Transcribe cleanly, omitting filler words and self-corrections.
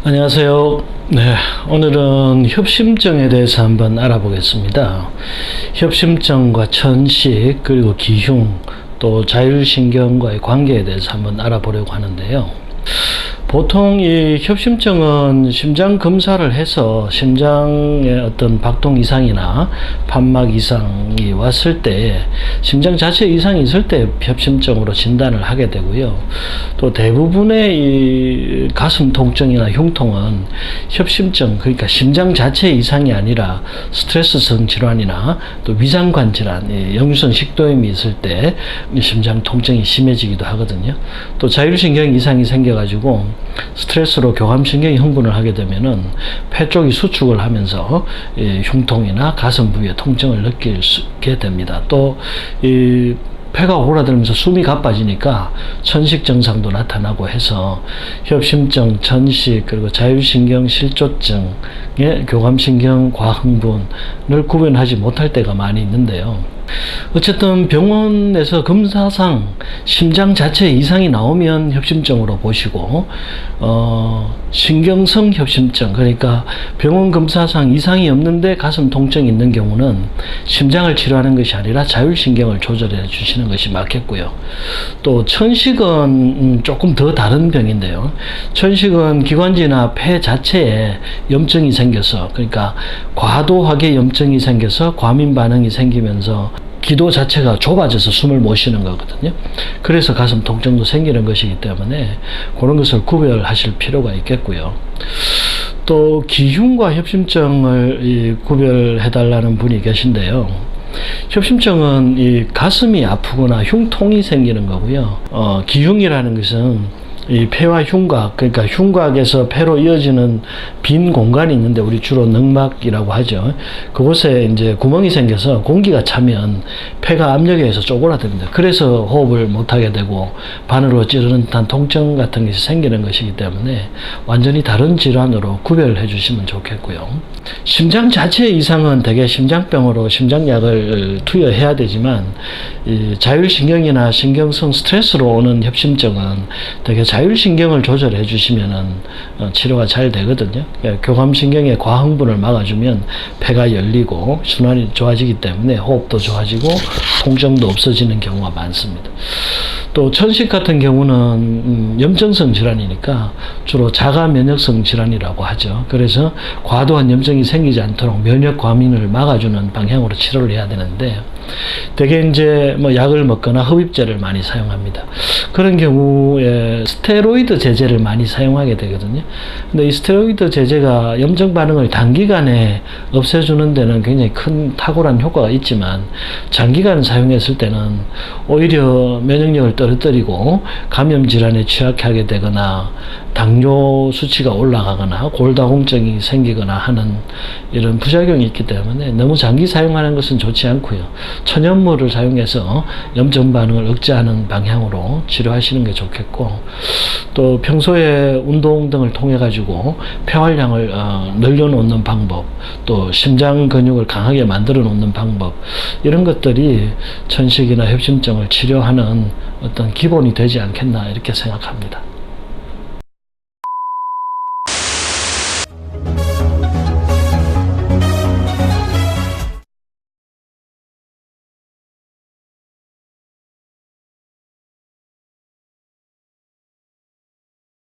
안녕하세요. 네, 오늘은 협심증에 대해서 한번 알아보겠습니다. 협심증과 천식 그리고 기흉 또 자율신경과의 관계에 대해서 한번 알아보려고 하는데요. 보통 이 협심증은 심장 검사를 해서 심장의 어떤 박동 이상이나 판막 이상이 왔을 때 심장 자체 이상이 있을 때 협심증으로 진단을 하게 되고요. 또 대부분의 이 가슴 통증이나 흉통은 협심증, 그러니까 심장 자체 이상이 아니라 스트레스성 질환이나 또 위장관 질환, 역류성 식도염이 있을 때 심장 통증이 심해지기도 하거든요. 또 자율신경 이상이 생겨가지고 스트레스로 교감신경이 흥분을 하게 되면은 폐 쪽이 수축을 하면서 흉통이나 가슴 부위에 통증을 느끼게 됩니다. 또 이 폐가 오그라들면서 숨이 가빠지니까 천식 증상도 나타나고 해서 협심증, 천식 그리고 자율신경 실조증의 교감신경 과흥분을 구분하지 못할 때가 많이 있는데요. 어쨌든 병원에서 검사상 심장 자체 이상이 나오면 협심증으로 보시고 신경성 협심증, 그러니까 병원 검사상 이상이 없는데 가슴 통증이 있는 경우는 심장을 치료하는 것이 아니라 자율신경을 조절해 주시는 것이 맞겠고요. 또 천식은 조금 더 다른 병인데요. 천식은 기관지나 폐 자체에 염증이 생겨서, 그러니까 과도하게 염증이 생겨서 과민 반응이 생기면서 기도 자체가 좁아져서 숨을 못 쉬는 거거든요. 그래서 가슴 통증도 생기는 것이기 때문에 그런 것을 구별하실 필요가 있겠고요. 또 기흉과 협심증을 구별해 달라는 분이 계신데요. 협심증은 이 가슴이 아프거나 흉통이 생기는 거고요. 기흉이라는 것은 이 폐와 흉곽, 그러니까 흉곽에서 폐로 이어지는 빈 공간이 있는데 우리 주로 늑막이라고 하죠. 그곳에 이제 구멍이 생겨서 공기가 차면 폐가 압력에 의해서 쪼그라듭니다. 그래서 호흡을 못하게 되고 바늘로 찌르는 듯한 통증 같은 것이 생기는 것이기 때문에 완전히 다른 질환으로 구별해 주시면 좋겠고요. 심장 자체 이상은 대개 심장병으로 심장약을 투여해야 되지만 이 자율신경이나 신경성 스트레스로 오는 협심증은 대개 자율신경을 조절해 주시면은 치료가 잘 되거든요. 교감신경의 과흥분을 막아주면 폐가 열리고 순환이 좋아지기 때문에 호흡도 좋아지고 통증도 없어지는 경우가 많습니다. 또 천식 같은 경우는 염증성 질환이니까 주로 자가 면역성 질환이라고 하죠. 그래서 과도한 염증이 생기지 않도록 면역 과민을 막아주는 방향으로 치료를 해야 되는데 대개 이제 뭐 약을 먹거나 흡입제를 많이 사용합니다. 그런 경우에 스테로이드 제제를 많이 사용하게 되거든요. 근데 이 스테로이드 제제가 염증 반응을 단기간에 없애주는 데는 굉장히 큰 탁월한 효과가 있지만 장기간 사용했을 때는 오히려 면역력을 떨어뜨리고 감염 질환에 취약하게 되거나 당뇨 수치가 올라가거나 골다공증이 생기거나 하는 이런 부작용이 있기 때문에 너무 장기 사용하는 것은 좋지 않고요. 천연물을 사용해서 염증 반응을 억제하는 방향으로 치료하시는 게 좋겠고, 또 평소에 운동 등을 통해 가지고 폐활량을 늘려놓는 방법, 또 심장 근육을 강하게 만들어 놓는 방법, 이런 것들이 천식이나 협심증을 치료하는 어떤 기본이 되지 않겠나 이렇게 생각합니다.